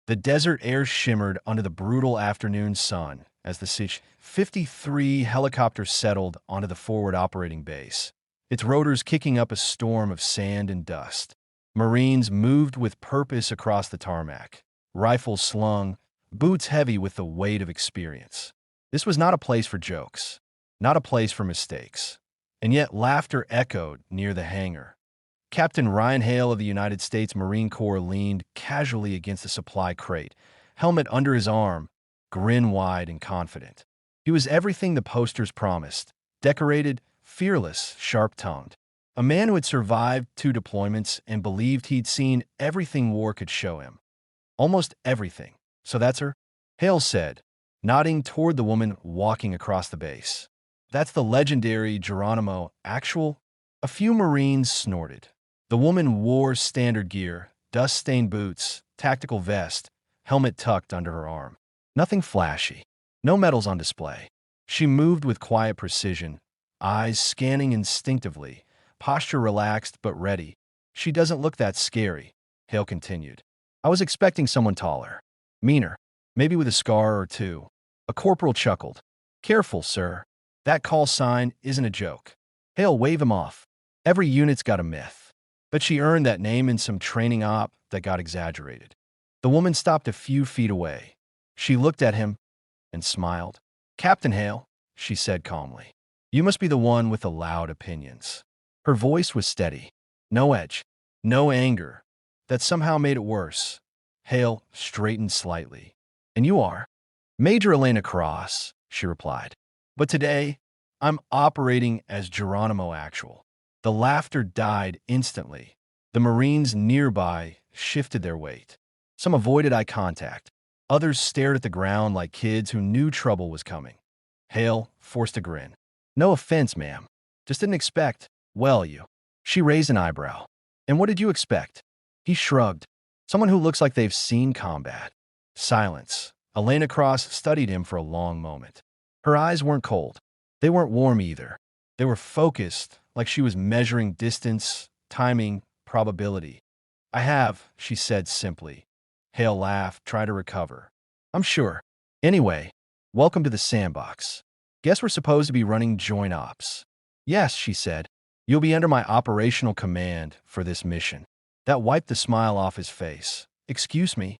The desert air shimmered under the brutal afternoon sun as the CH-53 helicopter settled onto the forward operating base, its rotors kicking up a storm of sand and dust. Marines moved with purpose across the tarmac, rifles slung, boots heavy with the weight of experience. This was not a place for jokes, not a place for mistakes, and yet laughter echoed near the hangar. Captain Ryan Hale of the United States Marine Corps leaned casually against the supply crate, helmet under his arm, grin wide and confident. He was everything the posters promised: decorated, fearless, sharp-tongued. A man who had survived 2 deployments and believed he'd seen everything war could show him. Almost everything. So that's her? Hale said, nodding toward the woman walking across the base. That's the legendary Geronimo Actual? A few Marines snorted. The woman wore standard gear, dust-stained boots, tactical vest, helmet tucked under her arm. Nothing flashy. No medals on display. She moved with quiet precision, eyes scanning instinctively, posture relaxed but ready. She doesn't look that scary, Hale continued. I was expecting someone taller, meaner, maybe with a scar or 2. A corporal chuckled. Careful, sir. That call sign isn't a joke. Hale waved him off. Every unit's got a myth. But she earned that name in some training op that got exaggerated. The woman stopped a few feet away. She looked at him and smiled. Captain Hale, she said calmly. You must be the one with the loud opinions. Her voice was steady. No edge. No anger. That somehow made it worse. Hale straightened slightly. And you are? Major Elena Cross, she replied. But today, I'm operating as Geronimo Actual. The laughter died instantly. The Marines nearby shifted their weight. Some avoided eye contact. Others stared at the ground like kids who knew trouble was coming. Hale forced a grin. No offense, ma'am. Just didn't expect. Well, you. She raised an eyebrow. And what did you expect? He shrugged. Someone who looks like they've seen combat. Silence. Elena Cross studied him for a long moment. Her eyes weren't cold. They weren't warm either. They were focused, like she was measuring distance, timing, probability. I have, she said simply. Hale laughed, trying to recover. I'm sure. Anyway, welcome to the sandbox. Guess we're supposed to be running joint ops. Yes, she said. You'll be under my operational command for this mission. That wiped the smile off his face. Excuse me.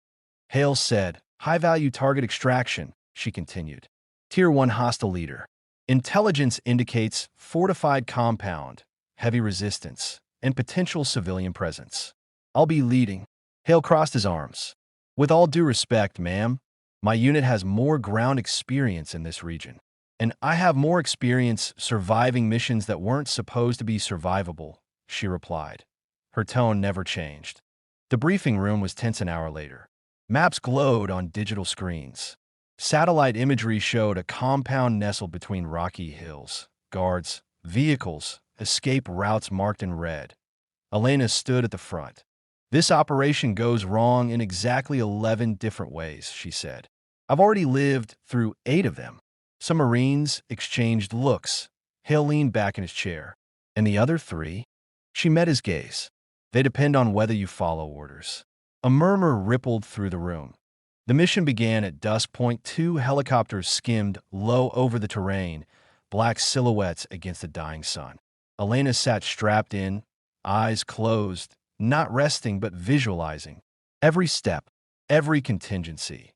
Hale said, high-value target extraction, she continued. Tier 1 hostile leader. Intelligence indicates fortified compound, heavy resistance, and potential civilian presence. I'll be leading. Hale crossed his arms. With all due respect, ma'am, my unit has more ground experience in this region. And I have more experience surviving missions that weren't supposed to be survivable, she replied. Her tone never changed. The briefing room was tense an hour later. Maps glowed on digital screens. Satellite imagery showed a compound nestled between rocky hills. Guards, vehicles, escape routes marked in red. Elena stood at the front. This operation goes wrong in exactly 11 different ways, she said. I've already lived through 8 of them. Some Marines exchanged looks. Hale leaned back in his chair. And the other 3? She met his gaze. They depend on whether you follow orders. A murmur rippled through the room. The mission began at dusk. 2 helicopters skimmed low over the terrain, black silhouettes against the dying sun. Elena sat strapped in, eyes closed, not resting but visualizing. Every step, every contingency.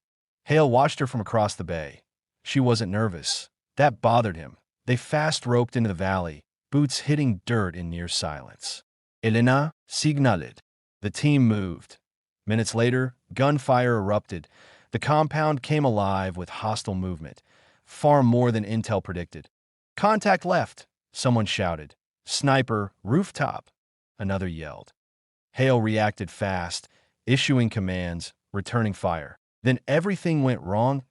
Hale watched her from across the bay. She wasn't nervous. That bothered him. They fast-roped into the valley, boots hitting dirt in near silence. Elena signaled. The team moved. Minutes later, gunfire erupted. The compound came alive with hostile movement, far more than intel predicted. Contact left, someone shouted. Sniper, rooftop, another yelled. Hale reacted fast, issuing commands, returning fire. Then everything went wrong.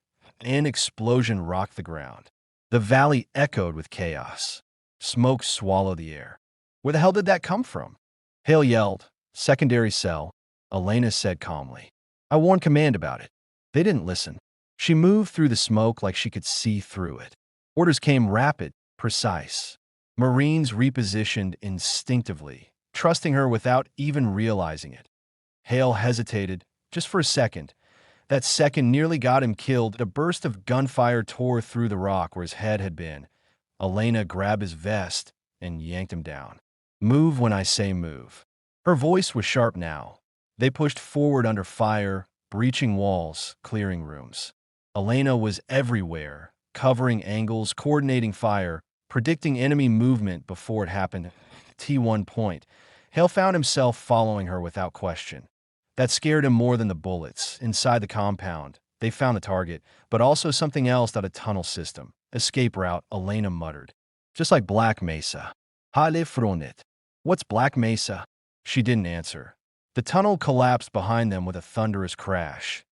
An explosion rocked the ground. The valley echoed with chaos. Smoke swallowed the air. Where the hell did that come from? Hale yelled. Secondary cell. Elena said calmly. I warned command about it. They didn't listen. She moved through the smoke like she could see through it. Orders came rapid, precise. Marines repositioned instinctively, trusting her without even realizing it. Hale hesitated, just for a second, That second nearly got him killed. A burst of gunfire tore through the rock where his head had been. Elena grabbed his vest and yanked him down. Move when I say move. Her voice was sharp now. They pushed forward under fire, breaching walls, clearing rooms. Elena was everywhere, covering angles, coordinating fire, predicting enemy movement before it happened. T1 point. Hale found himself following her without question. That scared him more than the bullets. Inside the compound, they found the target, but also something else out of tunnel system. Escape route, Elena muttered. Just like Black Mesa. Hale fronet. What's Black Mesa? She didn't answer. The tunnel collapsed behind them with a thunderous crash.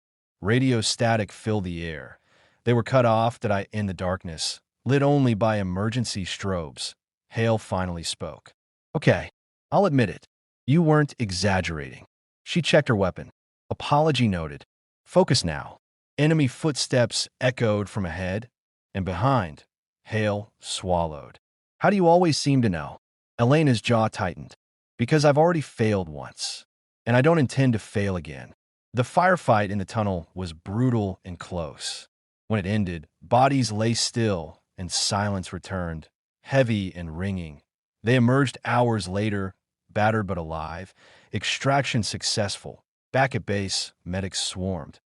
Radio static filled the air. They were cut off in the darkness, lit only by emergency strobes. Hale finally spoke. Okay, I'll admit it. You weren't exaggerating. She checked her weapon. Apology noted. Focus now. Enemy footsteps echoed from ahead and behind. Hale swallowed. How do you always seem to know? Elena's jaw tightened. Because I've already failed once, and I don't intend to fail again. The firefight in the tunnel was brutal and close. When it ended, bodies lay still and silence returned, heavy and ringing. They emerged hours later, battered but alive, extraction successful. Back at base, medics swarmed.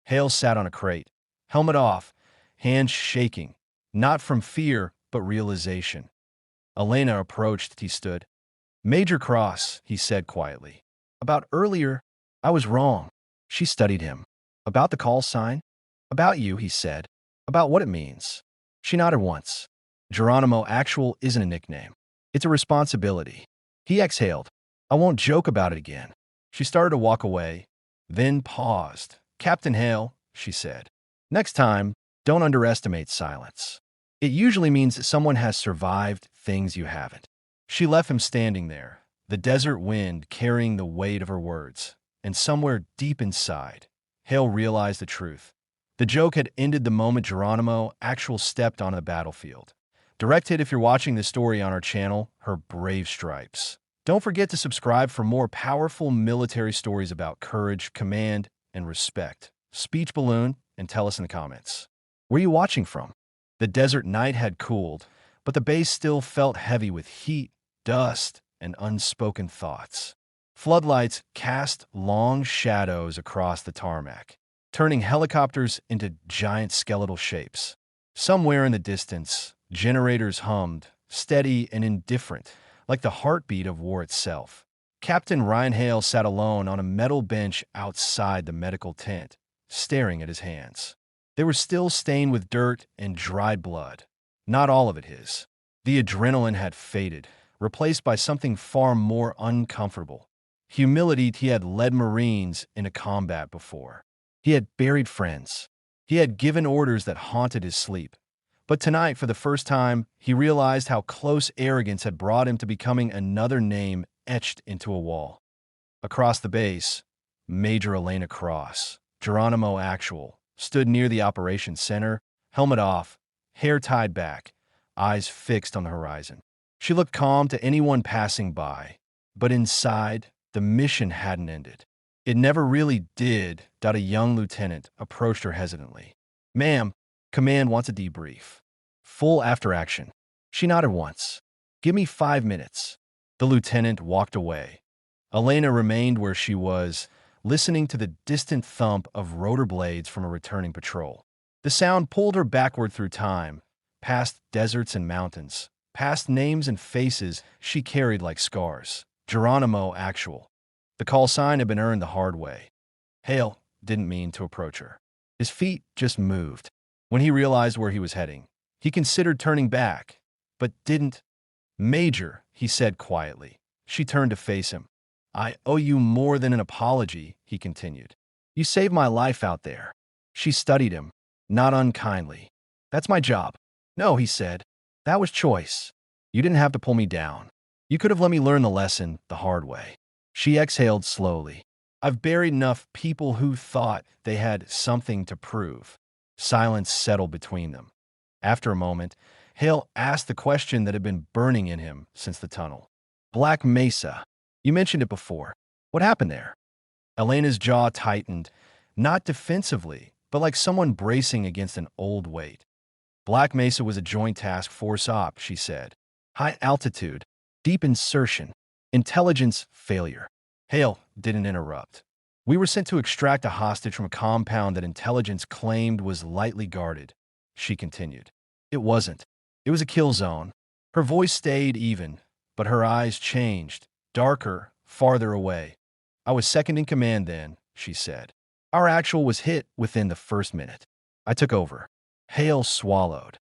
Hale sat on a crate, helmet off, hands shaking, not from fear, but realization. Elena approached. He stood. Major Cross, he said quietly. About earlier, I was wrong. She studied him. About the call sign? About you, he said. About what it means. She nodded once. Geronimo Actual isn't a nickname. It's a responsibility. He exhaled. I won't joke about it again. She started to walk away, then paused. Captain Hale, she said. Next time, don't underestimate silence. It usually means that someone has survived things you haven't. She left him standing there, the desert wind carrying the weight of her words. And somewhere deep inside, Hale realized the truth. The joke had ended the moment Geronimo Actual stepped on the battlefield. Direct hit if you're watching this story on our channel, her brave stripes. Don't forget to subscribe for more powerful military stories about courage, command, and respect. Speech balloon and tell us in the comments. Where are you watching from? The desert night had cooled, but the base still felt heavy with heat, dust, and unspoken thoughts. Floodlights cast long shadows across the tarmac, turning helicopters into giant skeletal shapes. Somewhere in the distance, generators hummed, steady and indifferent, like the heartbeat of war itself. Captain Ryan Hale sat alone on a metal bench outside the medical tent, staring at his hands. They were still stained with dirt and dried blood. Not all of it his. The adrenaline had faded, replaced by something far more uncomfortable. Humility. He had led Marines into combat before. He had buried friends. He had given orders that haunted his sleep. But tonight, for the first time, he realized how close arrogance had brought him to becoming another name etched into a wall. Across the base, Major Elena Cross, Geronimo Actual, stood near the operations center, helmet off, hair tied back, eyes fixed on the horizon. She looked calm to anyone passing by, but inside, the mission hadn't ended. It never really did. A young lieutenant approached her hesitantly. Ma'am, command wants a debrief. Full after action. She nodded once. Give me 5 minutes. The lieutenant walked away. Elena remained where she was, listening to the distant thump of rotor blades from a returning patrol. The sound pulled her backward through time, past deserts and mountains, past names and faces she carried like scars. Geronimo Actual. The call sign had been earned the hard way. Hale didn't mean to approach her. His feet just moved. When he realized where he was heading, he considered turning back, but didn't. Major, he said quietly. She turned to face him. I owe you more than an apology, he continued. You saved my life out there. She studied him, not unkindly. That's my job. No, he said. That was choice. You didn't have to pull me down. You could have let me learn the lesson the hard way. She exhaled slowly. I've buried enough people who thought they had something to prove. Silence settled between them. After a moment, Hale asked the question that had been burning in him since the tunnel. Black Mesa. You mentioned it before. What happened there? Elena's jaw tightened. Not defensively, but like someone bracing against an old weight. Black Mesa was a joint task force op, she said. High altitude, deep insertion, intelligence failure. Hale didn't interrupt. We were sent to extract a hostage from a compound that intelligence claimed was lightly guarded, she continued. It wasn't. It was a kill zone. Her voice stayed even, but her eyes changed, darker, farther away. I was second in command then, she said. Our actual was hit within the first minute. I took over. Hale swallowed.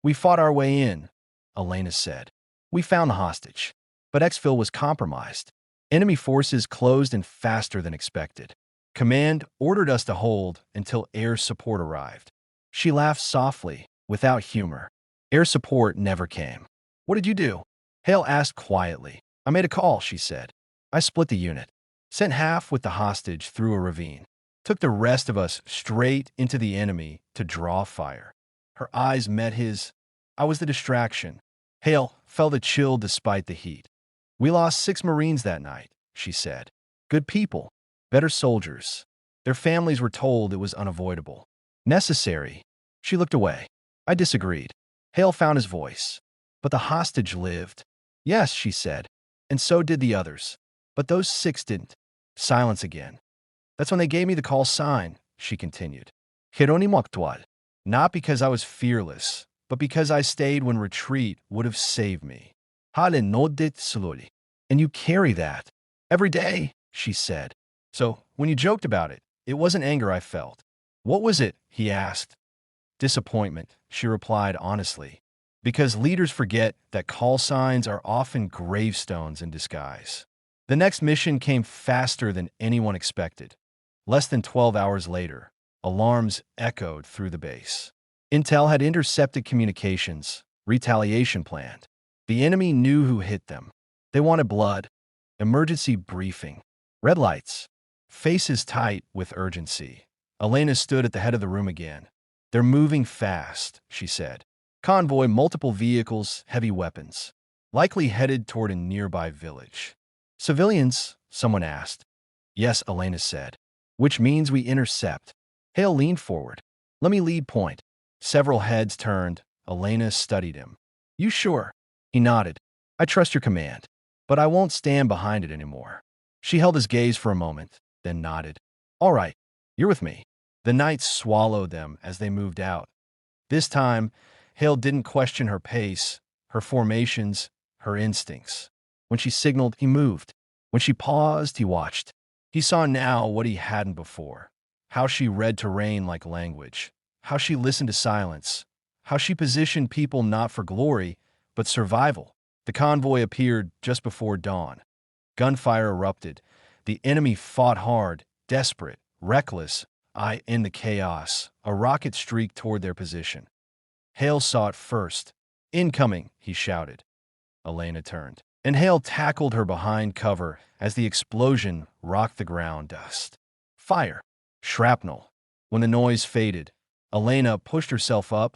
We fought our way in, Elena said. We found the hostage, but exfil was compromised. Enemy forces closed in faster than expected. Command ordered us to hold until air support arrived. She laughed softly, without humor. Air support never came. What did you do? Hale asked quietly. I made a call, she said. I split the unit. Sent half with the hostage through a ravine. Took the rest of us straight into the enemy to draw fire. Her eyes met his. I was the distraction. Hale felt a chill despite the heat. We lost 6 Marines that night, she said. Good people, better soldiers. Their families were told it was unavoidable. Necessary. She looked away. I disagreed. Hale found his voice. But the hostage lived. Yes, she said. And so did the others. But those 6 didn't. Silence again. That's when they gave me the call sign, she continued. Jerónimo actual. Not because I was fearless, but because I stayed when retreat would have saved me. Hale no dit slowly. And you carry that. Every day, she said. So, when you joked about it, it wasn't anger I felt. What was it? He asked. Disappointment, she replied honestly. Because leaders forget that call signs are often gravestones in disguise. The next mission came faster than anyone expected. Less than 12 hours later, alarms echoed through the base. Intel had intercepted communications, retaliation planned. The enemy knew who hit them. They wanted blood. Emergency briefing. Red lights. Faces tight with urgency. Elena stood at the head of the room again. They're moving fast, she said. Convoy, multiple vehicles, heavy weapons. Likely headed toward a nearby village. Civilians? Someone asked. Yes, Elena said. Which means we intercept. Hale leaned forward. Let me lead point. Several heads turned. Elena studied him. You sure? He nodded. I trust your command, but I won't stand behind it anymore. She held his gaze for a moment, then nodded. All right, you're with me. The night swallowed them as they moved out. This time, Hale didn't question her pace, her formations, her instincts. When she signaled, he moved. When she paused, he watched. He saw now what he hadn't before. How she read terrain like language. How she listened to silence. How she positioned people not for glory, but survival. The convoy appeared just before dawn. Gunfire erupted. The enemy fought hard, desperate, reckless. In the chaos, a rocket streaked toward their position. Hale saw it first. Incoming, he shouted. Elena turned, and Hale tackled her behind cover as the explosion rocked the ground dust. Fire. Shrapnel. When the noise faded, Elena pushed herself up,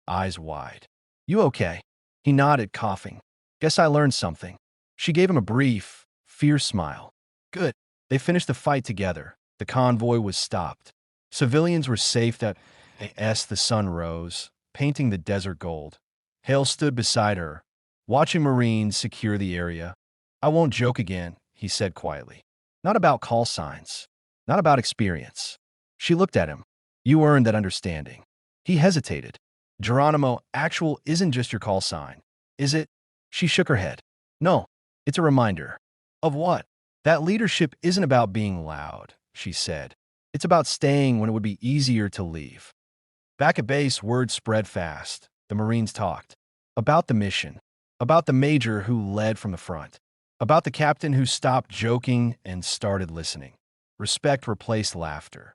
eyes wide. You okay? He nodded, coughing. Guess I learned something. She gave him a brief, fierce smile. Good. They finished the fight together. The convoy was stopped. Civilians were safe as the sun rose, painting the desert gold. Hale stood beside her, watching Marines secure the area. I won't joke again, he said quietly. Not about call signs. Not about experience. She looked at him. You earned that understanding. He hesitated. Geronimo, actual isn't just your call sign, is it? She shook her head. No, it's a reminder. Of what? That leadership isn't about being loud, she said. It's about staying when it would be easier to leave. Back at base, word spread fast. The Marines talked. About the mission. About the major who led from the front. About the captain who stopped joking and started listening. Respect replaced laughter.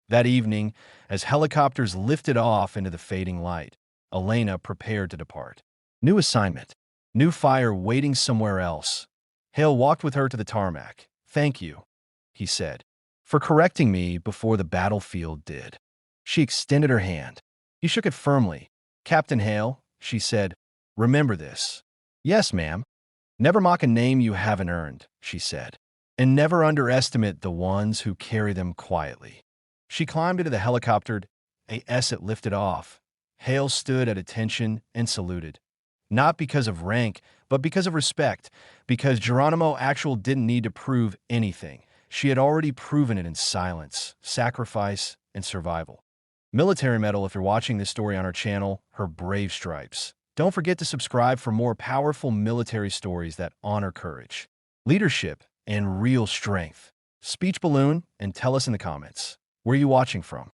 That evening, as helicopters lifted off into the fading light, Elena prepared to depart. New assignment. New fire waiting somewhere else. Hale walked with her to the tarmac. Thank you, he said, for correcting me before the battlefield did. She extended her hand. He shook it firmly. Captain Hale, she said, remember this. Yes, ma'am. Never mock a name you haven't earned, she said, and never underestimate the ones who carry them quietly. She climbed into the helicopter as it lifted off. Hale stood at attention and saluted. Not because of rank, but because of respect, because Geronimo actually didn't need to prove anything. She had already proven it in silence, sacrifice, and survival. Military medal if you're watching this story on our channel, her brave stripes. Don't forget to subscribe for more powerful military stories that honor courage, leadership, and real strength. Speech balloon and tell us in the comments. Where are you watching from?